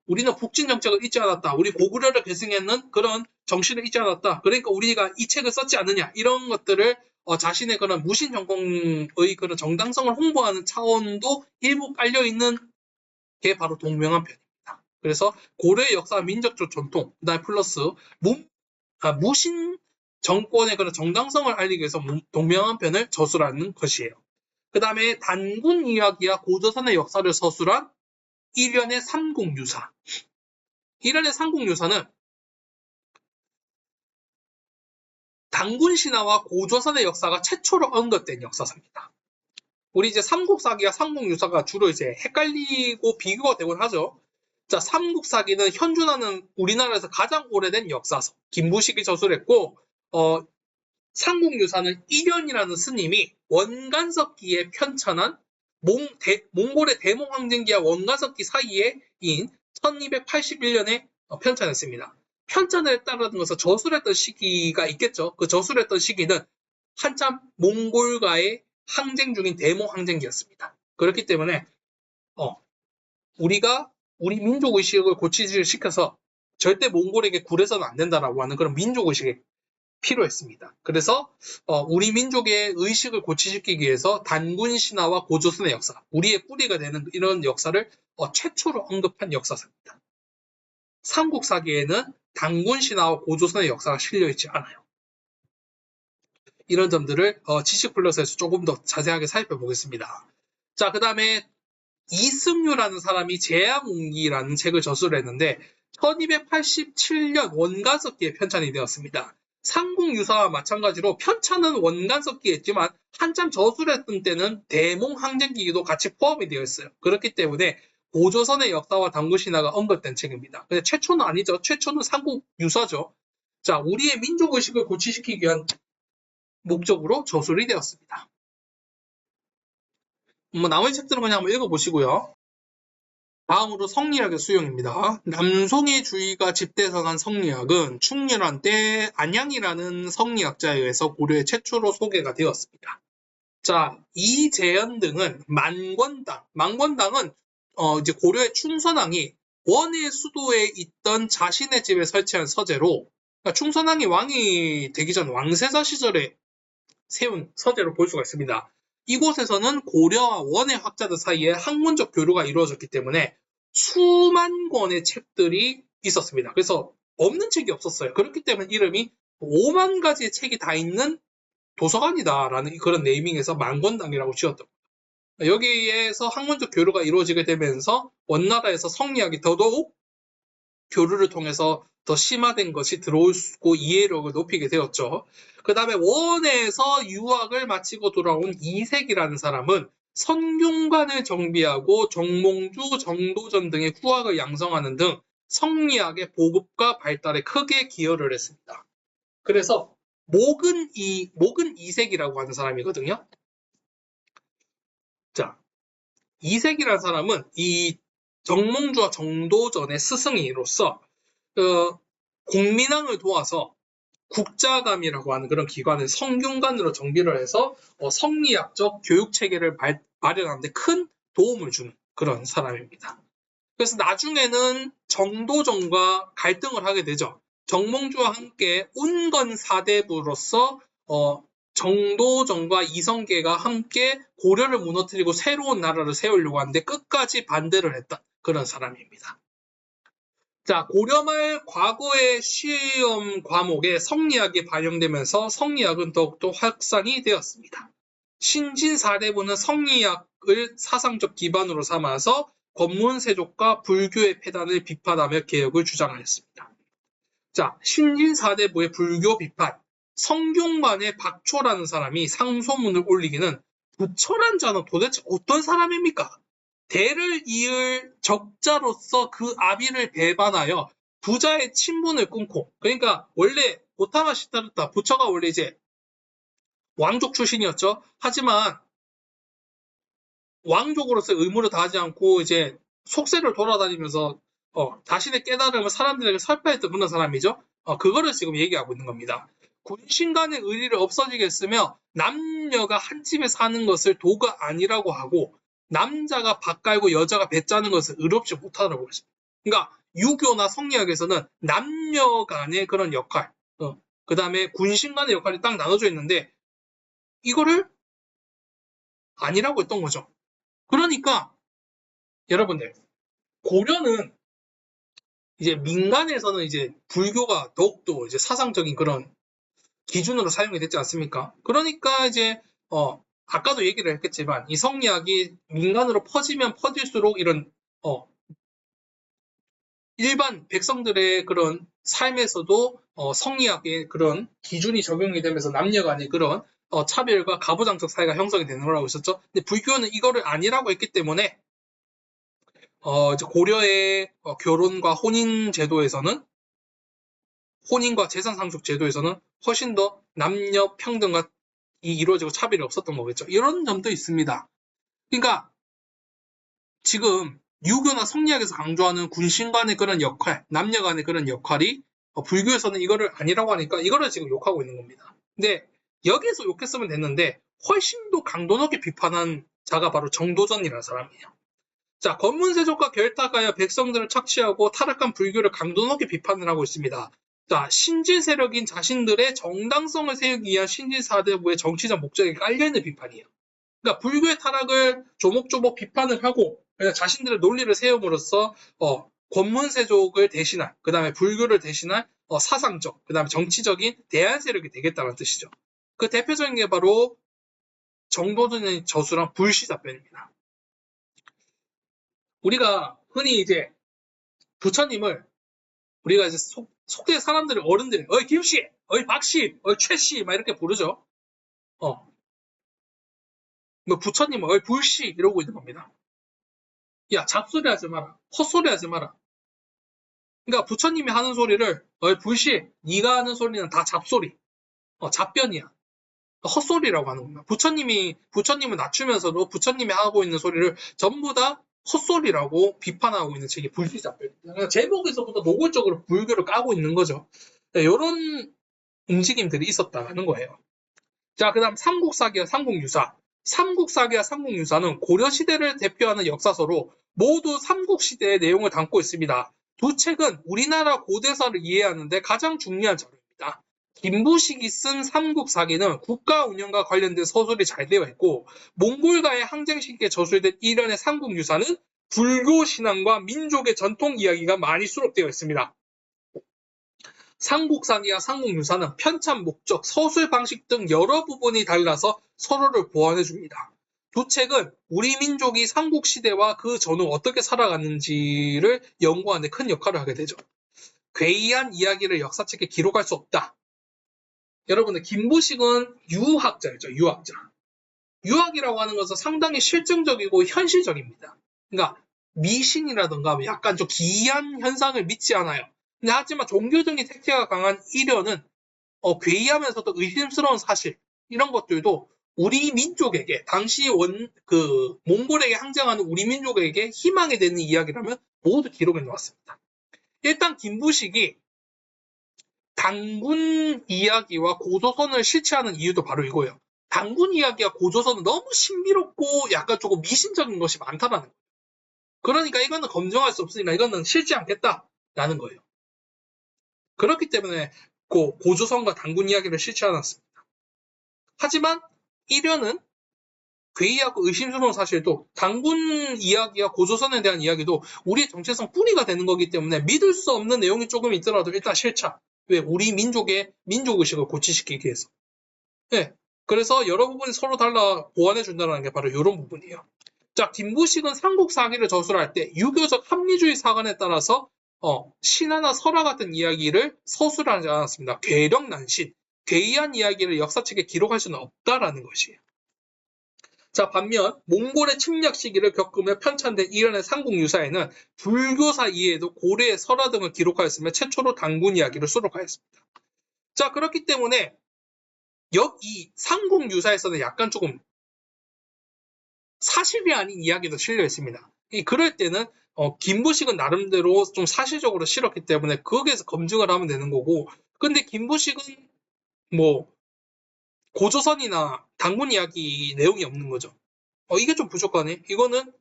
우리는 북진 정책을 잊지 않았다. 우리 고구려를 계승하는 그런 정신을 잊지 않았다. 그러니까 우리가 이 책을 썼지 않느냐. 이런 것들을 자신의 그런 무신 정권의 그런 정당성을 홍보하는 차원도 일부 깔려 있는 게 바로 동명왕편입니다. 그래서 고려의 역사와 민족적 전통, 그다음에 플러스 무신 정권의 그런 정당성을 알리기 위해서 동명왕편을 저술하는 것이에요. 그 다음에 단군 이야기와 고조선의 역사를 서술한 일련의 삼국유사. 일련의 삼국유사는 단군 신화와 고조선의 역사가 최초로 언급된 역사서입니다. 우리 이제 삼국사기와 삼국유사가 주로 이제 헷갈리고 비교가 되곤 하죠. 자, 삼국사기는 현존하는 우리나라에서 가장 오래된 역사서. 김부식이 저술했고, 삼국유사는 일련이라는 스님이 원간석기에 편찬한 몽골의 대몽황정기와 원간석기 사이에인 1281년에 편찬했습니다. 편찬을 했다는 것은 저술했던 시기가 있겠죠. 그 저술했던 시기는 한참 몽골과의 항쟁 중인 대몽항쟁기였습니다. 그렇기 때문에 우리가 우리 민족의식을 고취시켜서 절대 몽골에게 굴해서는 안 된다라고 하는 그런 민족의식이 필요했습니다. 그래서 우리 민족의 의식을 고취시키기 위해서 단군 신화와 고조선의 역사, 우리의 뿌리가 되는 이런 역사를 최초로 언급한 역사서입니다. 삼국사기에는 단군 신화와 고조선의 역사가 실려있지 않아요. 이런 점들을 지식플러스에서 조금 더 자세하게 살펴보겠습니다. 자, 그 다음에 이승유라는 사람이 제야문기라는 책을 저술을 했는데 1287년 원간석기에 편찬이 되었습니다. 삼국유사와 마찬가지로 편찬은 원간석기에 했지만 한참 저술했던 때는 대몽항쟁기도 같이 포함이 되어 있어요. 그렇기 때문에 고조선의 역사와 단군신화가 언급된 책입니다. 근데 최초는 아니죠. 최초는 삼국유사죠. 자, 우리의 민족의식을 고취시키기 위한 목적으로 저술이 되었습니다. 나머지 책들은 그냥 한번 읽어보시고요. 다음으로 성리학의 수용입니다. 남송의 주의가 집대성한 성리학은 충렬한 때 안양이라는 성리학자에 의해서 고려의 최초로 소개가 되었습니다. 자, 이재현 등은 만권당은 이제 고려의 충선왕이 원의 수도에 있던 자신의 집에 설치한 서재로, 그러니까 충선왕이 왕이 되기 전 왕세자 시절에 세운 서재로 볼 수가 있습니다. 이곳에서는 고려와 원의 학자들 사이에 학문적 교류가 이루어졌기 때문에 수만 권의 책들이 있었습니다. 그래서 없는 책이 없었어요. 그렇기 때문에 이름이 5만 가지의 책이 다 있는 도서관이다라는 그런 네이밍에서 만권당이라고 지었던 거예요. 여기에서 학문적 교류가 이루어지게 되면서 원나라에서 성리학이 더더욱 교류를 통해서 더 심화된 것이 들어오고 이해력을 높이게 되었죠. 그 다음에 원에서 유학을 마치고 돌아온 이색이라는 사람은 선균관을 정비하고 정몽주, 정도전 등의 후학을 양성하는 등 성리학의 보급과 발달에 크게 기여를 했습니다. 그래서 목은 이색이라고 하는 사람이거든요. 자, 이색이라는 사람은 이 정몽주와 정도전의 스승이로서 공민왕을 도와서 국자감이라고 하는 그런 기관을 성균관으로 정비를 해서 성리학적 교육 체계를 마련하는 데 큰 도움을 주는 그런 사람입니다. 그래서 나중에는 정도전과 갈등을 하게 되죠. 정몽주와 함께 운건 사대부로서 정도전과 이성계가 함께 고려를 무너뜨리고 새로운 나라를 세우려고 하는데 끝까지 반대를 했던 그런 사람입니다. 자, 고려 말 과거의 시험 과목에 성리학이 반영되면서 성리학은 더욱더 확산이 되었습니다. 신진사대부는 성리학을 사상적 기반으로 삼아서 권문세족과 불교의 폐단을 비판하며 개혁을 주장하였습니다. 자, 신진사대부의 불교 비판, 성균관의 박초라는 사람이 상소문을 올리기는 부처란 자는 도대체 어떤 사람입니까? 대를 이을 적자로서 그 아비를 배반하여 부자의 친분을 끊고, 그러니까 원래 고타마 시타르타 부처가 원래 이제 왕족 출신이었죠. 하지만 왕족으로서 의무를 다하지 않고 이제 속세를 돌아다니면서 자신의 깨달음을 사람들에게 설파했던 그런 사람이죠. 그거를 지금 얘기하고 있는 겁니다. 군신간의 의리를 없어지게 했으며 남녀가 한 집에 사는 것을 도가 아니라고 하고 남자가 밥 깔고 여자가 배 짜는 것을 의롭지 못하다고 했습니다. 그러니까 유교나 성리학에서는 남녀 간의 그런 역할, 그 다음에 군신 간의 역할이 딱 나눠져 있는데 이거를 아니라고 했던 거죠. 그러니까 여러분들 고려는 이제 민간에서는 이제 불교가 더욱더 이제 사상적인 그런 기준으로 사용이 됐지 않습니까? 그러니까 이제 아까도 얘기를 했겠지만 이 성리학이 민간으로 퍼지면 퍼질수록 이런 일반 백성들의 그런 삶에서도 성리학의 그런 기준이 적용이 되면서 남녀 간의 그런 차별과 가부장적 사회가 형성이 되는 거라고 했었죠. 근데 불교는 이거를 아니라고 했기 때문에 이제 고려의 결혼과 혼인 제도에서는 혼인과 재산 상속 제도에서는 훨씬 더 남녀 평등이 이루어지고 차별이 없었던 거겠죠. 이런 점도 있습니다. 그러니까 지금 유교나 성리학에서 강조하는 군신 간의 그런 역할, 남녀 간의 그런 역할이 불교에서는 이거를 아니라고 하니까 이거를 지금 욕하고 있는 겁니다. 근데 여기서 욕했으면 됐는데 훨씬 더 강도 높게 비판한 자가 바로 정도전이라는 사람이에요. 자, 권문세족과 결탁하여 백성들을 착취하고 타락한 불교를 강도 높게 비판을 하고 있습니다. 자, 신진 세력인 자신들의 정당성을 세우기 위한 신진사대부의 정치적 목적에 깔려있는 비판이에요. 그러니까 불교의 타락을 조목조목 비판을 하고 그냥 자신들의 논리를 세움으로써 권문세족을 대신할, 그 다음에 불교를 대신할 사상적, 그 다음에 정치적인 대안 세력이 되겠다는 뜻이죠. 그 대표적인 게 바로 정도전의 저수랑 불시답변입니다. 우리가 흔히 이제 부처님을 우리가 이제 속대 사람들이 어른들이 어이 김씨, 어이 박씨, 어이 최씨 막 이렇게 부르죠. 뭐 부처님은 어이 불씨 이러고 있는 겁니다. 야 잡소리 하지 마라, 헛소리 하지 마라. 그러니까 부처님이 하는 소리를 어이 불씨, 네가 하는 소리는 다 잡소리, 잡변이야, 헛소리라고 하는 겁니다. 부처님을 낮추면서도 부처님이 하고 있는 소리를 전부 다 헛소리라고 비판하고 있는 책이 불시잡변입니다. 그러니까 제목에서부터 노골적으로 불교를 까고 있는 거죠. 이런 움직임들이 있었다는 거예요. 자, 그 다음 삼국사기와 삼국유사. 삼국사기와 삼국유사는 고려시대를 대표하는 역사서로 모두 삼국시대의 내용을 담고 있습니다. 두 책은 우리나라 고대사를 이해하는 데 가장 중요한 자료입니다. 김부식이 쓴 삼국사기는 국가 운영과 관련된 서술이 잘 되어 있고 몽골과의 항쟁 시기에 저술된 일련의 삼국유사는 불교 신앙과 민족의 전통 이야기가 많이 수록되어 있습니다. 삼국사기와 삼국유사는 편찬 목적, 서술 방식 등 여러 부분이 달라서 서로를 보완해 줍니다. 두 책은 우리 민족이 삼국시대와 그 전후 어떻게 살아갔는지를 연구하는 데 큰 역할을 하게 되죠. 괴이한 이야기를 역사책에 기록할 수 없다. 여러분들 김부식은 유학자였죠. 유학자. 유학이라고 하는 것은 상당히 실증적이고 현실적입니다. 그러니까 미신이라든가 약간 좀 기이한 현상을 믿지 않아요. 근데 하지만 종교적인 색채가 강한 이련은 괴이하면서도 의심스러운 사실 이런 것들도 우리 민족에게 당시 몽골에게 항쟁하는 우리 민족에게 희망이 되는 이야기라면 모두 기록해 놓았습니다. 일단 김부식이 단군 이야기와 고조선을 실체하는 이유도 바로 이거예요. 단군 이야기와 고조선은 너무 신비롭고 약간 조금 미신적인 것이 많다라는 거예요. 그러니까 이거는 검증할 수 없으니까 이거는 실지 않겠다라는 거예요. 그렇기 때문에 고조선과 단군 이야기를 실체해놨습니다. 하지만 이련은 괴이하고 의심스러운 사실도 단군 이야기와 고조선에 대한 이야기도 우리의 정체성 뿌리가 되는 거기 때문에 믿을 수 없는 내용이 조금 있더라도 일단 실차. 왜? 우리 민족의 민족의식을 고취시키기 위해서. 네. 그래서 여러 부분이 서로 달라 보완해 준다는 게 바로 이런 부분이에요. 자, 김부식은 삼국사기를 저술할 때 유교적 합리주의 사관에 따라서 신화나 설화 같은 이야기를 서술하지 않았습니다. 괴력난신, 괴이한 이야기를 역사책에 기록할 수는 없다라는 것이에요. 자, 반면 몽골의 침략 시기를 겪으며 편찬된 이란의 삼국유사에는 불교사 이외에도 고려의 설화 등을 기록하였으며 최초로 단군 이야기를 수록하였습니다. 자, 그렇기 때문에 이 삼국유사에서는 약간 조금 사실이 아닌 이야기도 실려 있습니다. 그럴 때는 김부식은 나름대로 좀 사실적으로 실었기 때문에 거기에서 검증을 하면 되는 거고, 근데 김부식은 뭐 고조선이나 단군 이야기 내용이 없는 거죠. 이게 좀 부족하네. 이거는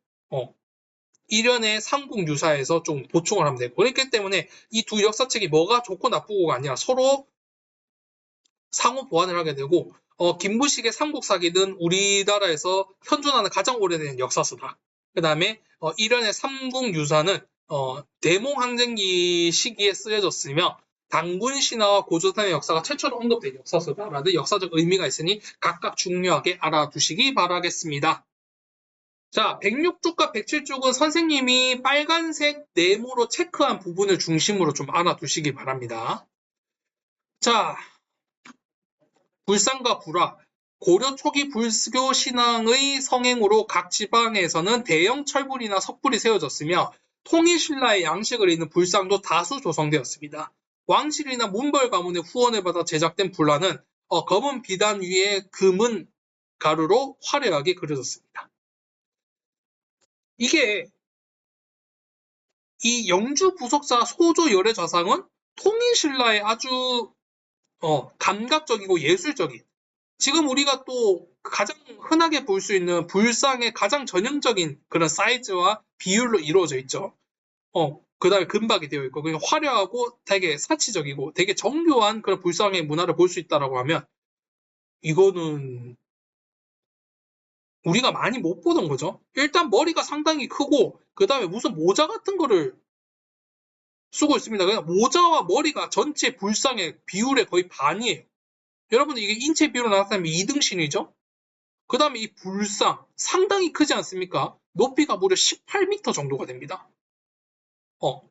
일련의 삼국유사에서 좀 보충을 하면 되고, 그렇기 때문에 이 두 역사책이 뭐가 좋고 나쁘고가 아니라 서로 상호 보완을 하게 되고, 김부식의 삼국사기는 우리나라에서 현존하는 가장 오래된 역사서다. 그 다음에 일련의 삼국유사는 대몽항쟁기 시기에 쓰여졌으며 단군 신화와 고조선의 역사가 최초로 언급된 역사서다라는 역사적 의미가 있으니 각각 중요하게 알아두시기 바라겠습니다. 자, 106쪽과 107쪽은 선생님이 빨간색 네모로 체크한 부분을 중심으로 좀 알아두시기 바랍니다. 자, 불상과 불화. 고려 초기 불교 신앙의 성행으로 각 지방에서는 대형 철불이나 석불이 세워졌으며 통일신라의 양식을 잇는 불상도 다수 조성되었습니다. 왕실이나 문벌 가문의 후원을 받아 제작된 불화는 검은 비단 위에 금은 가루로 화려하게 그려졌습니다. 이게 이 영주 부석사 소조 열애 좌상은 통일신라의 아주 감각적이고 예술적인, 지금 우리가 또 가장 흔하게 볼 수 있는 불상의 가장 전형적인 그런 사이즈와 비율로 이루어져 있죠. 그 다음에 금박이 되어 있고, 그러니까 화려하고 되게 사치적이고 되게 정교한 그런 불상의 문화를 볼 수 있다라고 하면 이거는 우리가 많이 못 보는 거죠. 일단 머리가 상당히 크고 그 다음에 무슨 모자 같은 거를 쓰고 있습니다. 그냥 모자와 머리가 전체 불상의 비율의 거의 반이에요. 여러분, 이게 인체 비율로 나타나면 2등신이죠? 그 다음에 이 불상 상당히 크지 않습니까? 높이가 무려 18m 정도가 됩니다.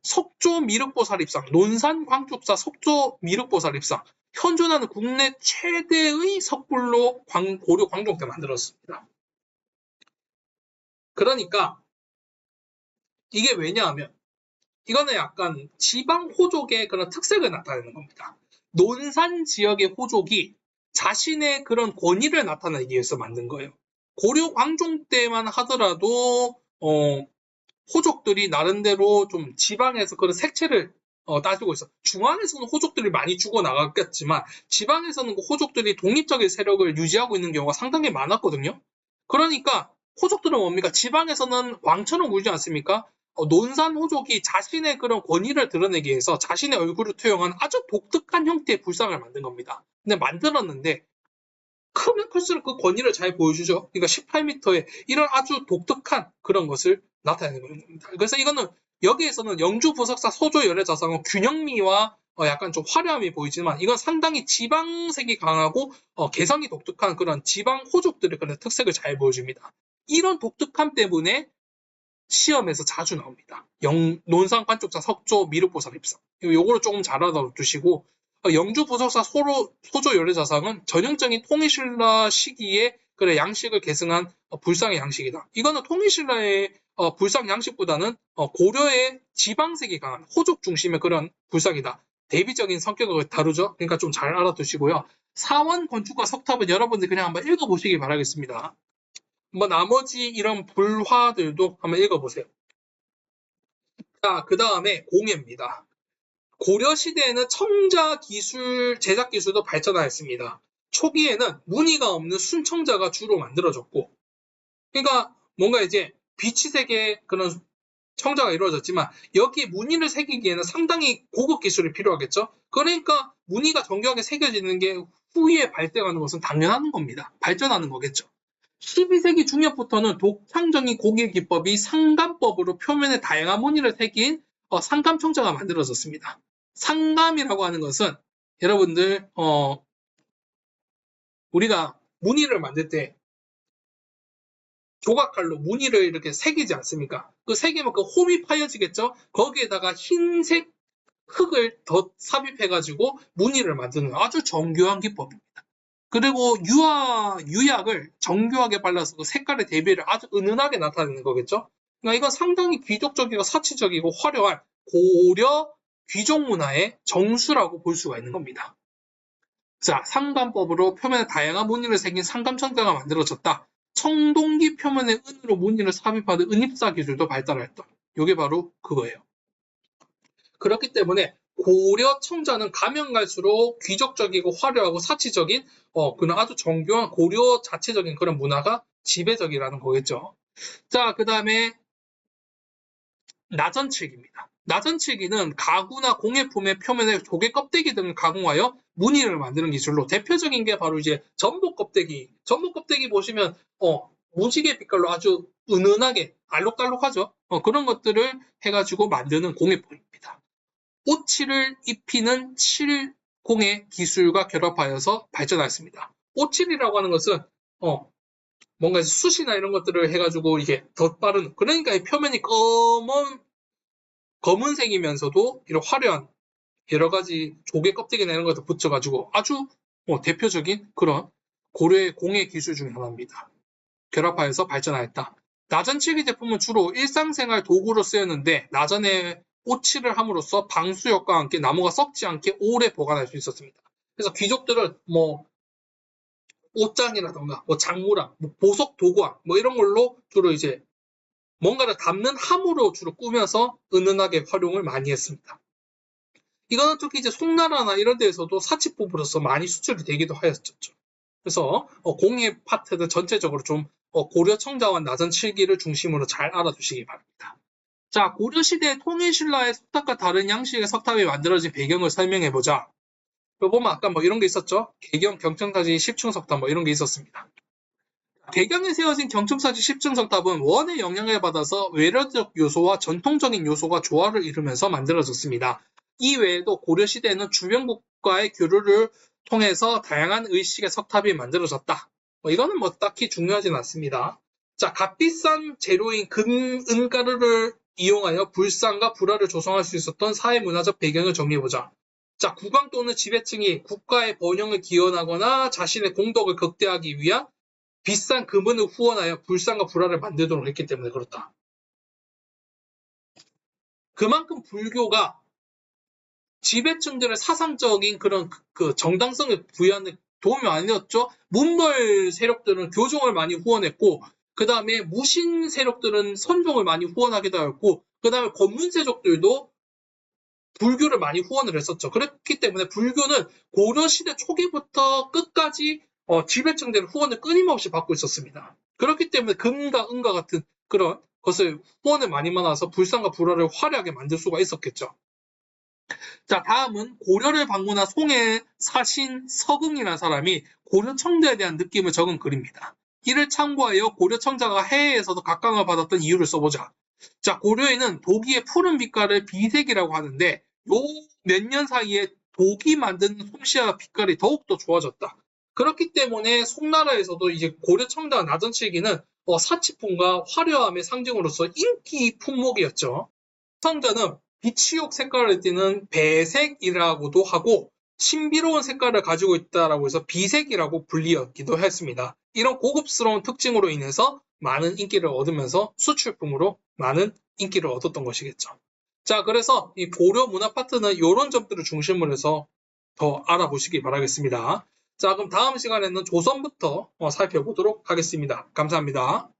석조 미륵보살 입상, 논산 광축사 석조 미륵보살 입상, 현존하는 국내 최대의 석불로 고려 광종 때 만들었습니다. 그러니까 이게 왜냐하면 이거는 약간 지방 호족의 그런 특색을 나타내는 겁니다. 논산 지역의 호족이 자신의 그런 권위를 나타내기 위해서 만든 거예요. 고려 광종 때만 하더라도 호족들이 나름대로 좀 지방에서 그런 색채를 따지고 있어. 중앙에서는 호족들이 많이 죽어나갔겠지만 지방에서는 그 호족들이 독립적인 세력을 유지하고 있는 경우가 상당히 많았거든요. 그러니까 호족들은 뭡니까? 지방에서는 왕처럼 울지 않습니까? 논산호족이 자신의 그런 권위를 드러내기 위해서 자신의 얼굴을 투영한 아주 독특한 형태의 불상을 만든 겁니다. 근데 만들었는데 크면 클수록 그 권위를 잘 보여주죠. 그러니까 18m의 이런 아주 독특한 그런 것을 나타내는 겁니다. 그래서 이거는 여기에서는 영주 부석사 소조 열애 자상은 균형미와 약간 좀 화려함이 보이지만 이건 상당히 지방색이 강하고 개성이 독특한 그런 지방 호족들의 그런 특색을 잘 보여줍니다. 이런 독특함 때문에 시험에서 자주 나옵니다. 논산 관쪽자 석조 미륵보살 입상. 요거를 조금 잘 알아두시고 영주 부석사 소조 열애자상은 전형적인 통일신라 시기에 그래 양식을 계승한 불상의 양식이다. 이거는 통일신라의 불상 양식보다는 고려의 지방색이 강한 호족 중심의 그런 불상이다. 대비적인 성격을 다루죠. 그러니까 좀 잘 알아두시고요. 사원 건축과 석탑은 여러분들 그냥 한번 읽어보시기 바라겠습니다. 뭐 나머지 이런 불화들도 한번 읽어보세요. 자, 그 다음에 공예입니다. 고려시대에는 청자 기술, 제작 기술도 발전하였습니다. 초기에는 무늬가 없는 순청자가 주로 만들어졌고, 그러니까 뭔가 이제 비치색의 그런 청자가 이루어졌지만 여기에 무늬를 새기기에는 상당히 고급 기술이 필요하겠죠. 그러니까 무늬가 정교하게 새겨지는 게 후에 발생하는 것은 당연한 겁니다. 발전하는 거겠죠. 12세기 중엽부터는 독창적인 공예 기법이 상감법으로 표면에 다양한 무늬를 새긴 상감청자가 만들어졌습니다. 상감이라고 하는 것은 여러분들 우리가 무늬를 만들 때 조각칼로 무늬를 이렇게 새기지 않습니까? 그 새기면 그 홈이 파여지겠죠? 거기에다가 흰색 흙을 더 삽입해가지고 무늬를 만드는 아주 정교한 기법입니다. 그리고 유약을 정교하게 발라서 그 색깔의 대비를 아주 은은하게 나타내는 거겠죠? 그러니까 이건 상당히 귀족적이고 사치적이고 화려한 고려 귀족 문화의 정수라고 볼 수가 있는 겁니다. 자, 상감법으로 표면에 다양한 무늬를 새긴 상감청자가 만들어졌다. 청동기 표면에 은으로 무늬를 삽입하는 은입사 기술도 발달했다. 이게 바로 그거예요. 그렇기 때문에 고려 청자는 가면 갈수록 귀족적이고 화려하고 사치적인 그런 아주 정교한 고려 자체적인 그런 문화가 지배적이라는 거겠죠. 자, 그 다음에 나전칠기입니다. 나전칠기는 가구나 공예품의 표면에 조개 껍데기 등을 가공하여 무늬를 만드는 기술로 대표적인 게 바로 이제 전복 껍데기. 전복 껍데기 보시면 무지개 빛깔로 아주 은은하게 알록달록하죠. 그런 것들을 해가지고 만드는 공예품입니다. 오칠을 입히는 칠공예 기술과 결합하여서 발전하였습니다. 오칠이라고 하는 것은 뭔가 숯이나 이런 것들을 해가지고 이게 덧바르는, 그러니까 이 표면이 검은색이면서도 이런 화려한 여러 가지 조개 껍데기나 이런 것들 붙여가지고 아주 대표적인 그런 고려의 공예 기술 중에 하나입니다. 결합하여서 발전하였다. 나전칠기 제품은 주로 일상생활 도구로 쓰였는데 나전에 오칠을 함으로써 방수효과 함께 나무가 썩지 않게 오래 보관할 수 있었습니다. 그래서 귀족들은 옷장이라던가 장무랑 보석 도구왕 이런 걸로 주로 이제 뭔가를 담는 함으로 주로 꾸며서 은은하게 활용을 많이 했습니다. 이거는 특히 이제 송나라나 이런 데에서도 사치품으로서 많이 수출이 되기도 하였죠. 그래서 공예 파트는 전체적으로 좀 고려 청자와 나전칠기를 중심으로 잘 알아두시기 바랍니다. 자, 고려시대 통일신라의 석탑과 다른 양식의 석탑이 만들어진 배경을 설명해보자. 여기 보면 아까 이런 게 있었죠? 개경 경청사지 10층 석탑 이런 게 있었습니다. 개경에 세워진 경청사지 10층 석탑은 원의 영향을 받아서 외래적 요소와 전통적인 요소가 조화를 이루면서 만들어졌습니다. 이 외에도 고려시대에는 주변국과의 교류를 통해서 다양한 의식의 석탑이 만들어졌다. 이거는 딱히 중요하진 않습니다. 자, 값비싼 재료인 금, 은가루를 이용하여 불상과 불화를 조성할 수 있었던 사회문화적 배경을 정리해보자. 자, 국왕 또는 지배층이 국가의 번영을 기원하거나 자신의 공덕을 극대화하기 위한 비싼 금은을 후원하여 불상과 불화를 만들도록 했기 때문에 그렇다. 그만큼 불교가 지배층들의 사상적인 그런 그 정당성을 부여하는 도움이 많이 되었죠. 문벌 세력들은 교종을 많이 후원했고, 그 다음에 무신 세력들은 선종을 많이 후원하기도 하였고, 그 다음에 권문세족들도 불교를 많이 후원을 했었죠. 그렇기 때문에 불교는 고려시대 초기부터 끝까지 지배층들의 후원을 끊임없이 받고 있었습니다. 그렇기 때문에 금과 은과 같은 그런 그것을 후원에 많이 많아서 불상과 불화를 화려하게 만들 수가 있었겠죠. 자, 다음은 고려를 방문한 송해 사신 서긍이라는 사람이 고려 청자에 대한 느낌을 적은 글입니다. 이를 참고하여 고려 청자가 해외에서도 각광을 받았던 이유를 써보자. 자, 고려에는 도기의 푸른 빛깔을 비색이라고 하는데 요 몇 년 사이에 독이 만드는 솜씨와 빛깔이 더욱더 좋아졌다. 그렇기 때문에 송나라에서도 이제 고려 청자가 나전칠기는 사치품과 화려함의 상징으로서 인기 품목이었죠. 청자는 비치옥 색깔을 띠는 배색이라고도 하고 신비로운 색깔을 가지고 있다라고 해서 비색이라고 불리었기도 했습니다. 이런 고급스러운 특징으로 인해서 많은 인기를 얻으면서 수출품으로 많은 인기를 얻었던 것이겠죠. 자, 그래서 이 고려 문화 파트는 이런 점들을 중심으로 해서 더 알아보시기 바라겠습니다. 자, 그럼 다음 시간에는 조선부터 살펴보도록 하겠습니다. 감사합니다.